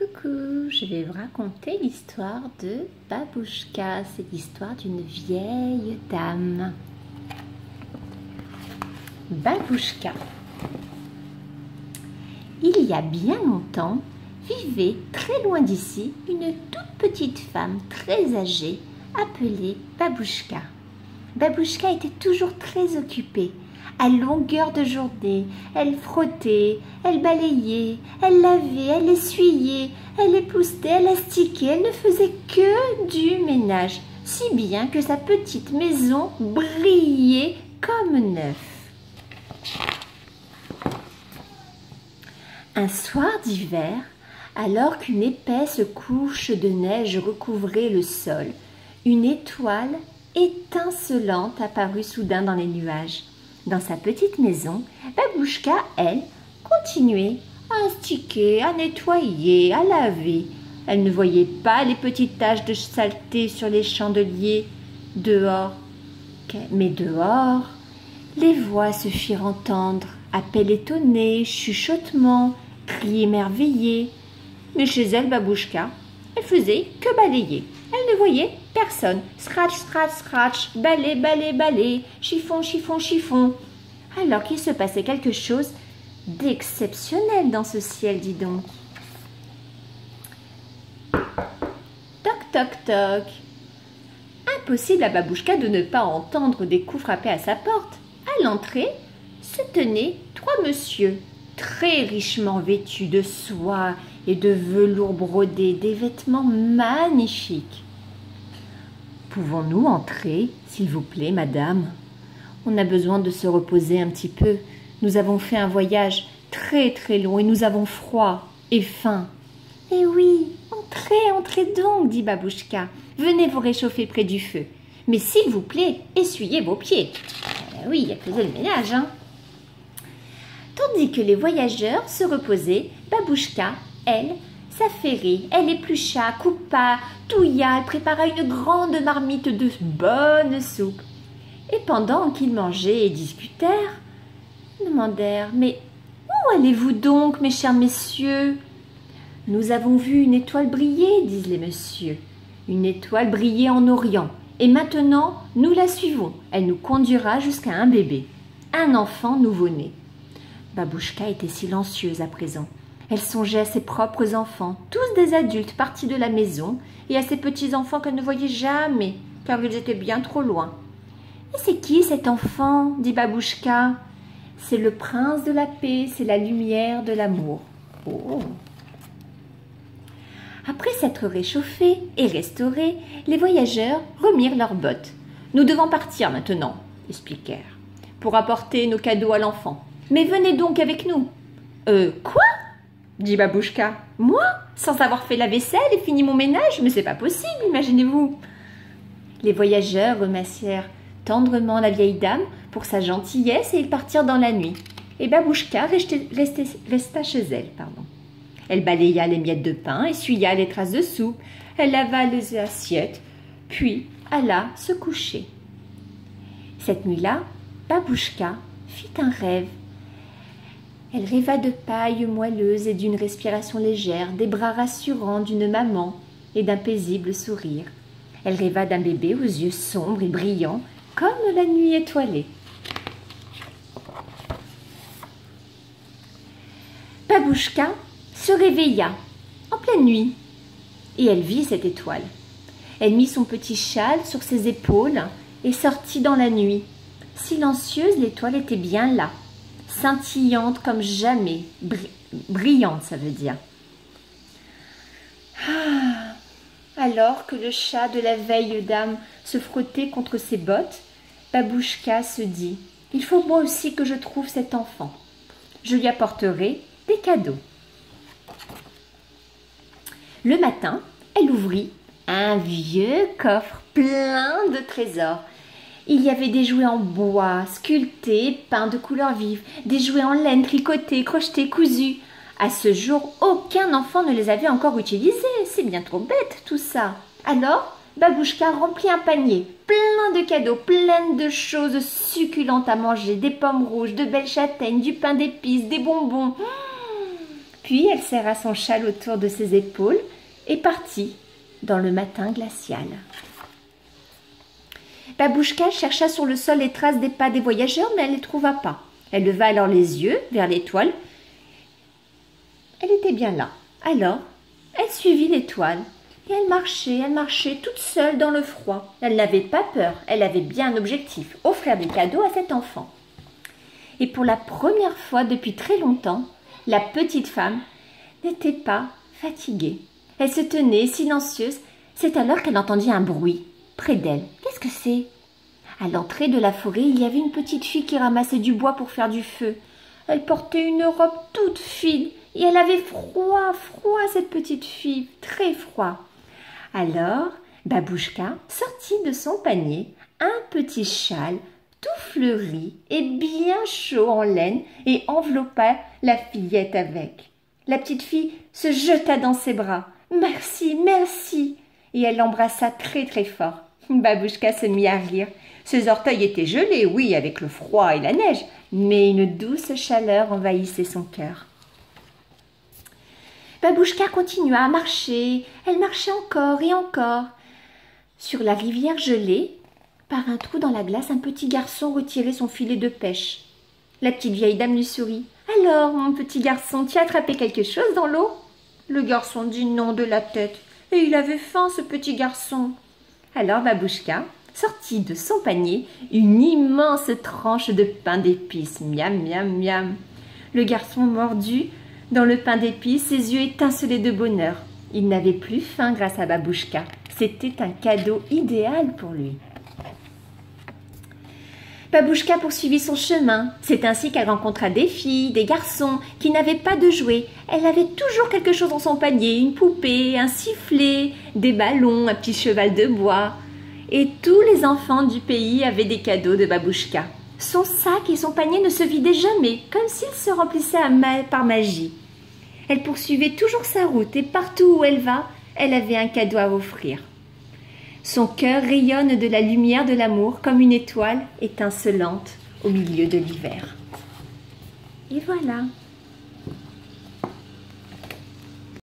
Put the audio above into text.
Coucou, je vais vous raconter l'histoire de Babouchka. C'est l'histoire d'une vieille dame. Babouchka. Il y a bien longtemps, vivait très loin d'ici une toute petite femme très âgée appelée Babouchka. Babouchka était toujours très occupée. À longueur de journée, elle frottait, elle balayait, elle lavait, elle essuyait, elle époussetait, elle astiquait, elle ne faisait que du ménage, si bien que sa petite maison brillait comme neuf. Un soir d'hiver, alors qu'une épaisse couche de neige recouvrait le sol, une étoile étincelante apparut soudain dans les nuages. Dans sa petite maison, Babouchka, elle, continuait à astiquer, à nettoyer, à laver. Elle ne voyait pas les petites taches de saleté sur les chandeliers dehors. Mais dehors, les voix se firent entendre, appels étonnés, chuchotements, cris émerveillés. Mais chez elle, Babouchka, elle faisait que balayer. Elle ne voyait personne. Scratch, scratch, scratch, balai, balai, balai, chiffon, chiffon, chiffon. Alors qu'il se passait quelque chose d'exceptionnel dans ce ciel, dis donc. Toc, toc, toc. Impossible à Babouchka de ne pas entendre des coups frapper à sa porte. À l'entrée se tenaient trois messieurs, très richement vêtus de soie et de velours brodé, des vêtements magnifiques. « Pouvons-nous entrer, s'il vous plaît, madame ? On a besoin de se reposer un petit peu. Nous avons fait un voyage très très long et nous avons froid et faim. »« Eh oui, entrez, entrez donc, dit Babouchka. Venez vous réchauffer près du feu. Mais s'il vous plaît, essuyez vos pieds. » Oui, elle faisait le ménage, hein. Tandis que les voyageurs se reposaient, Babouchka, elle, s'affairait, elle éplucha, coupa, touilla, elle prépara une grande marmite de bonne soupe. Et pendant qu'ils mangeaient et discutèrent, demandèrent « Mais où allez-vous donc, mes chers messieurs ?»« Nous avons vu une étoile briller, disent les messieurs. Une étoile briller en Orient. Et maintenant, nous la suivons. Elle nous conduira jusqu'à un bébé, un enfant nouveau-né. » Babouchka était silencieuse à présent. Elle songeait à ses propres enfants, tous des adultes partis de la maison, et à ses petits-enfants qu'elle ne voyait jamais, car ils étaient bien trop loin. « Et c'est qui cet enfant ?» dit Babouchka. « C'est le prince de la paix, c'est la lumière de l'amour. » Oh. Après s'être réchauffés et restaurés, les voyageurs remirent leurs bottes. « Nous devons partir maintenant, » expliquèrent, « pour apporter nos cadeaux à l'enfant. Mais venez donc avec nous. »« Quoi ?» dit Babouchka. « Moi, sans avoir fait la vaisselle et fini mon ménage, mais c'est pas possible, imaginez-vous. » Les voyageurs remercièrent tendrement la vieille dame pour sa gentillesse et ils partirent dans la nuit. Et Babouchka resta chez elle. Elle balaya les miettes de pain, essuya les traces de soupe, elle lava les assiettes, puis alla se coucher. Cette nuit-là, Babouchka fit un rêve. Elle rêva de paille moelleuse et d'une respiration légère, des bras rassurants d'une maman et d'un paisible sourire. Elle rêva d'un bébé aux yeux sombres et brillants, comme la nuit étoilée. Babouchka se réveilla en pleine nuit et elle vit cette étoile. Elle mit son petit châle sur ses épaules et sortit dans la nuit. Silencieuse, l'étoile était bien là. Scintillante comme jamais, brillante, ça veut dire. Alors que le chat de la vieille dame se frottait contre ses bottes, Babouchka se dit « Il faut moi aussi que je trouve cet enfant. Je lui apporterai des cadeaux. » Le matin, elle ouvrit un vieux coffre plein de trésors. Il y avait des jouets en bois, sculptés, peints de couleurs vives, des jouets en laine, tricotés, crochetés, cousus. À ce jour, aucun enfant ne les avait encore utilisés. C'est bien trop bête tout ça. Alors, Babouchka remplit un panier, plein de cadeaux, plein de choses succulentes à manger, des pommes rouges, de belles châtaignes, du pain d'épices, des bonbons. Puis elle serra son châle autour de ses épaules et partit dans le matin glacial. Babouchka chercha sur le sol les traces des pas des voyageurs, mais elle ne les trouva pas. Elle leva alors les yeux vers l'étoile. Elle était bien là. Alors, elle suivit l'étoile. Et elle marchait toute seule dans le froid. Elle n'avait pas peur, elle avait bien un objectif, offrir des cadeaux à cet enfant. Et pour la première fois depuis très longtemps, la petite femme n'était pas fatiguée. Elle se tenait silencieuse. C'est alors qu'elle entendit un bruit près d'elle. Qu'est-ce que c'est? À l'entrée de la forêt, il y avait une petite fille qui ramassait du bois pour faire du feu. Elle portait une robe toute fine et elle avait froid, cette petite fille, très froid. Alors, Babouchka sortit de son panier un petit châle tout fleuri et bien chaud en laine et enveloppa la fillette avec. La petite fille se jeta dans ses bras. « Merci, merci !» Et elle l'embrassa très très fort. Babouchka se mit à rire. Ses orteils étaient gelés, oui, avec le froid et la neige, mais une douce chaleur envahissait son cœur. Babouchka continua à marcher. Elle marchait encore et encore. Sur la rivière gelée, par un trou dans la glace, un petit garçon retirait son filet de pêche. La petite vieille dame lui sourit. « Alors, mon petit garçon, tu as attrapé quelque chose dans l'eau ?» Le garçon dit non de la tête. Et il avait faim, ce petit garçon. Alors Babouchka sortit de son panier une immense tranche de pain d'épices. Miam, miam, miam. Le garçon mordit dans le pain d'épices, ses yeux étincelaient de bonheur. Il n'avait plus faim grâce à Babouchka. C'était un cadeau idéal pour lui. Babouchka poursuivit son chemin. C'est ainsi qu'elle rencontra des filles, des garçons qui n'avaient pas de jouets. Elle avait toujours quelque chose dans son panier, une poupée, un sifflet, des ballons, un petit cheval de bois. Et tous les enfants du pays avaient des cadeaux de Babouchka. Son sac et son panier ne se vidaient jamais, comme s'ils se remplissaient par magie. Elle poursuivait toujours sa route et partout où elle va, elle avait un cadeau à offrir. Son cœur rayonne de la lumière de l'amour comme une étoile étincelante au milieu de l'hiver. Et voilà.